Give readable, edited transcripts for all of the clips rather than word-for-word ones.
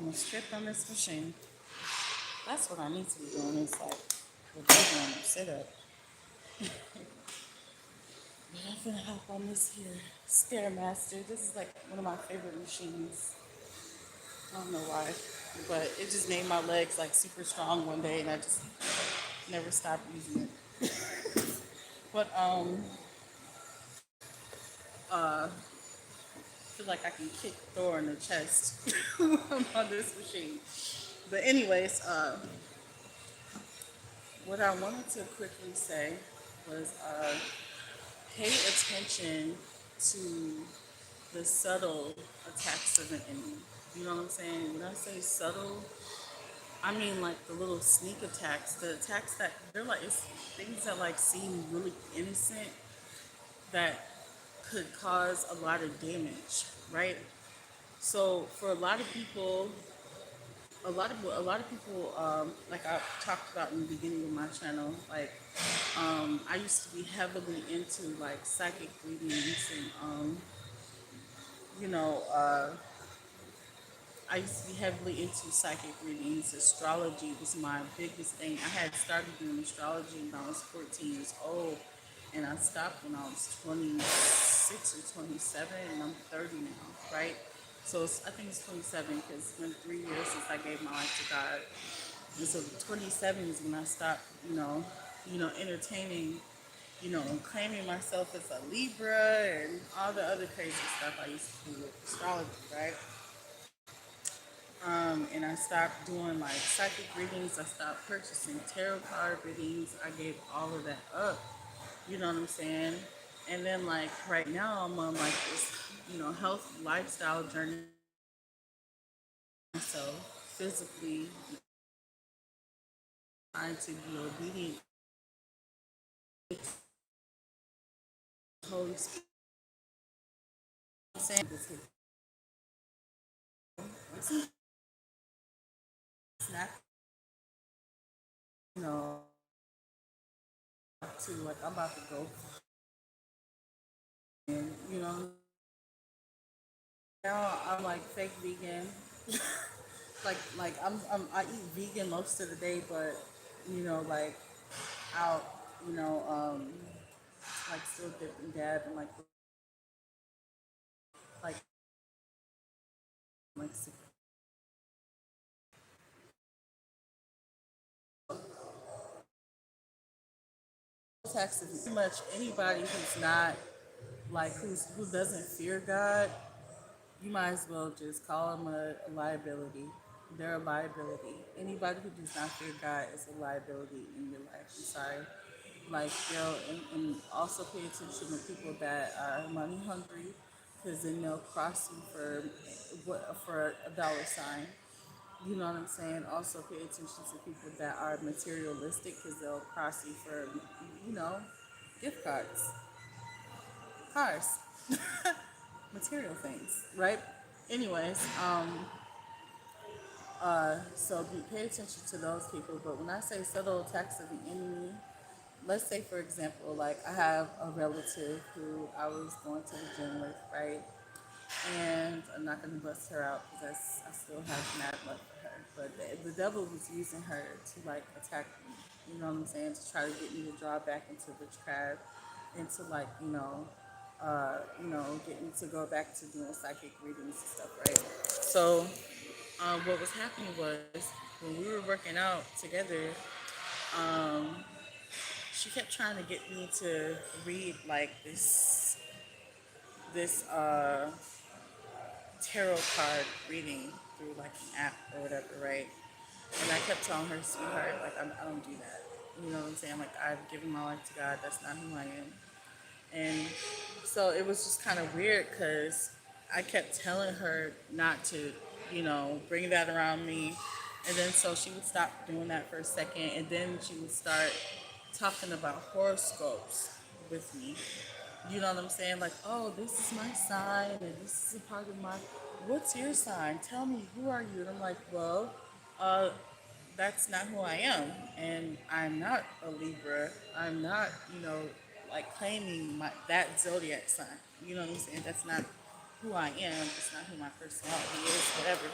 almost tripped on this machine. That's what I need to be doing. Is like the big one, sit up. But I'm gonna hop on this here Stairmaster. This is like one of my favorite machines. I don't know why, but it just made my legs like super strong one day, and I just never stopped using it. But I feel like I can kick Thor in the chest on this machine. But anyways, what I wanted to quickly say was pay attention to the subtle attacks of an enemy. You know what I'm saying? When I say subtle, I mean like the little sneak attacks, the attacks that they're like it's things that like seem really innocent that could cause a lot of damage, right? So for a lot of people, like I talked about in the beginning of my channel, like I used to be heavily into like psychic readings and you know, I used to be heavily into psychic readings. Astrology was my biggest thing. I had started doing astrology when I was 14 years old, and I stopped when I was 26 or 27, and I'm 30 now, right? So I think it's 27 because it's been 3 years since I gave my life to God. And so 27 is when I stopped, entertaining, and claiming myself as a Libra and all the other crazy stuff I used to do with astrology, right? And I stopped doing like psychic readings. I stopped purchasing tarot card readings. I gave all of that up. You know what I'm saying? And then like right now I'm on like this, health lifestyle journey. So physically trying to be obedient to the Holy Spirit. Saying this is not, you know, to like I'm about to go and now I'm like fake vegan. I eat vegan most of the day, but like out, you know, like still dip and dab and like like taxes. Pretty much anybody who's not like who doesn't fear God, you might as well just call them a liability. They're a liability. Anybody who does not fear God is a liability in your life. I'm sorry. Like, and also pay attention to people that are money hungry, because then they'll cross you for a dollar sign. You know what I'm saying? Also pay attention to people that are materialistic, because they'll cross you for, you know, gift cards, cars, material things, right? Anyways, pay attention to those people. But when I say subtle attacks of the enemy, let's say for example, like I have a relative who I was going to the gym with, right? And I'm not gonna bust her out because I still have mad love for her. But the devil was using her to like attack me. You know what I'm saying? To try to get me to draw back into witchcraft, into like get me to go back to doing psychic readings and stuff, right? So what was happening was when we were working out together, um, she kept trying to get me to read like this tarot card reading through like an app or whatever, right? And I kept telling her, sweetheart, like I don't do that. You know what I'm saying? Like I've given my life to God. That's not who I am. And so it was just kind of weird because I kept telling her not to, bring that around me. And then so she would stop doing that for a second, and then she would start talking about horoscopes with me. You know what I'm saying? Like, oh, this is my sign, and this is a part of my. What's your sign? Tell me, who are you? And I'm like, well, uh, that's not who I am, and I'm not a Libra. I'm not, like claiming that zodiac sign. You know what I'm saying? That's not who I am. It's not who my personality is. Whatever.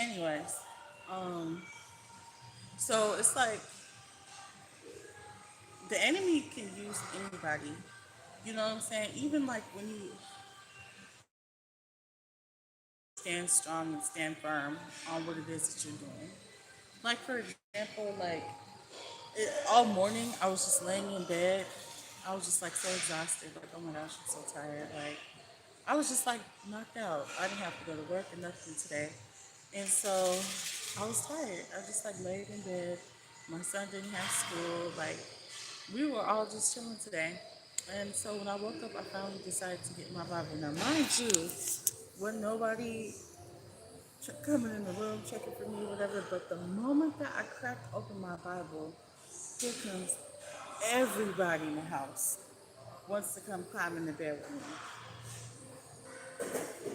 Anyways, um, so it's like the enemy can use anybody. You know what I'm saying? Even like when you stand strong and stand firm on what it is that you're doing. Like for example, like all morning I was just laying in bed. I was just like so exhausted. Like, oh my gosh, I'm so tired. Like I was just like knocked out. I didn't have to go to work or nothing today. And so I was tired. I just like laid in bed. My son didn't have school. Like we were all just chilling today. And so when I woke up, I finally decided to get my Bible. Now, mind you, wasn't nobody coming in the room checking for me, whatever. But the moment that I cracked open my Bible, here comes everybody in the house wants to come climb in the bed with me.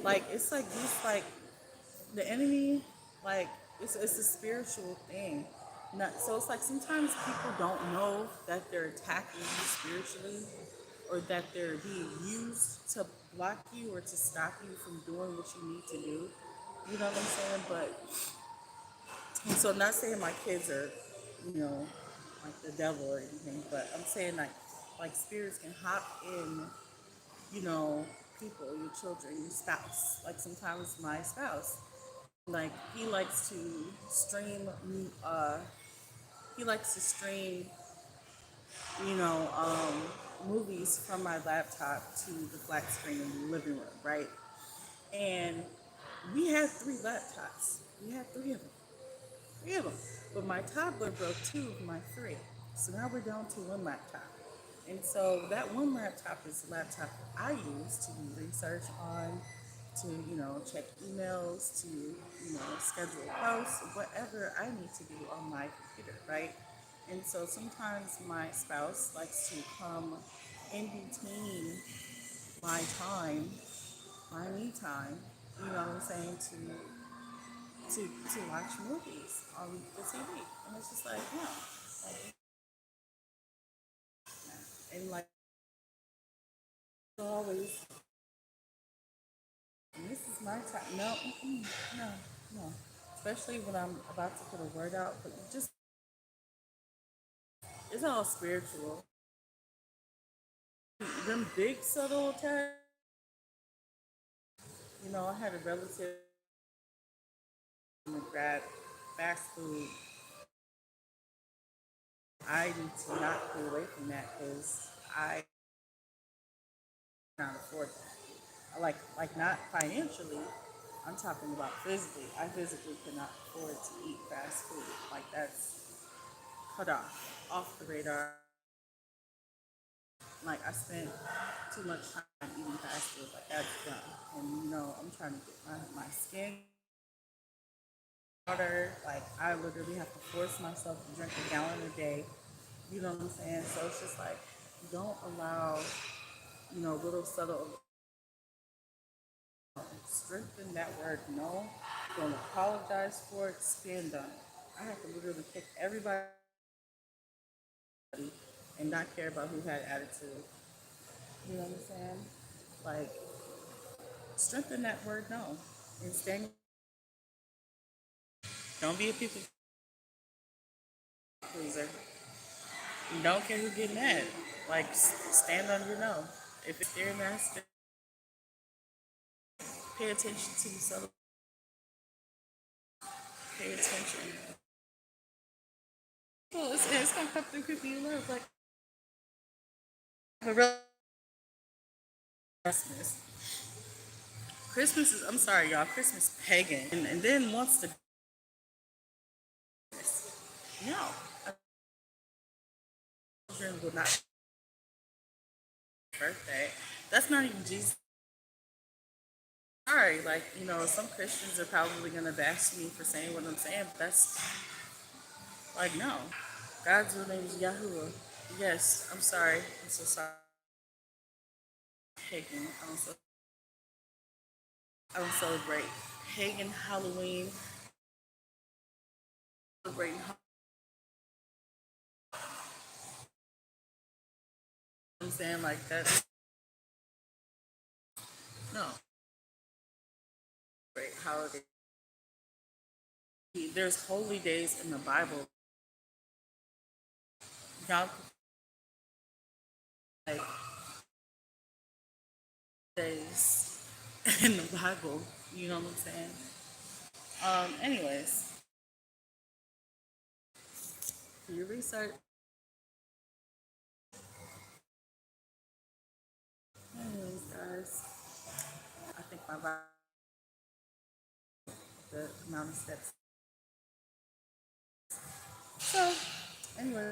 Like it's like these like the enemy, like it's a spiritual thing. Not, so it's like sometimes people don't know that they're attacking you spiritually or that they're being used to block you or to stop you from doing what you need to do. You know what I'm saying? But and so I'm not saying my kids are, you know, like the devil or anything, but I'm saying like spirits can hop in, you know, people, your children, your spouse. Like sometimes my spouse, like he likes to stream, you know, movies from my laptop to the flat screen in the living room, right? And we had three laptops. We had three of them. But my toddler broke two of my three. So now we're down to one laptop. And so that one laptop is the laptop that I use to do research on, to, you know, check emails, to, you know, schedule posts, whatever I need to do on my computer, right? And so sometimes my spouse likes to come in between my time, my me time, you know what I'm saying, to watch movies on the TV. And it's just like, no. Like, and like always, and this is my time. No, no, no. Especially when I'm about to put a word out, but you just, it's all spiritual. Them big subtle attacks, you know, I had a relative that grabbed fast food. I need to not go away from that because I cannot afford that. Like not financially. I'm talking about physically. I physically cannot afford to eat fast food. Like that's cut off the radar. Like I spent too much time eating fast food. Like that's done. And you know, I'm trying to get my skin water. Like I literally have to force myself to drink a gallon a day. You know what I'm saying? So it's just like don't allow, you know, little subtle strengthen that word no. Don't apologize for it, stand on it. I have to literally kick everybody and not care about who had attitude. You know what I'm saying? Like strengthen that word no. And stand, don't be a people pleaser. Don't care who get mad. Like stand on your no. If it's their master, pay attention to yourself. Pay attention. Well, it's gonna come through people you love. Like a real Christmas. Christmas is, I'm sorry, y'all. Christmas pagan, and then once the no, children will not birthday. That's not even Jesus. Sorry, like you know, some Christians are probably gonna bash me for saying what I'm saying, but that's like no. God's real name is Yahuwah. Yes, I'm sorry. I'm so sorry. Pagan. I don't celebrate pagan Halloween. Celebrating. I'm saying like that. No. holidays. There's holy days in the Bible. Y'all like days in the Bible. You know what I'm saying? Anyways, do your research. Anyways, guys, I think the amount of steps. So, anyway.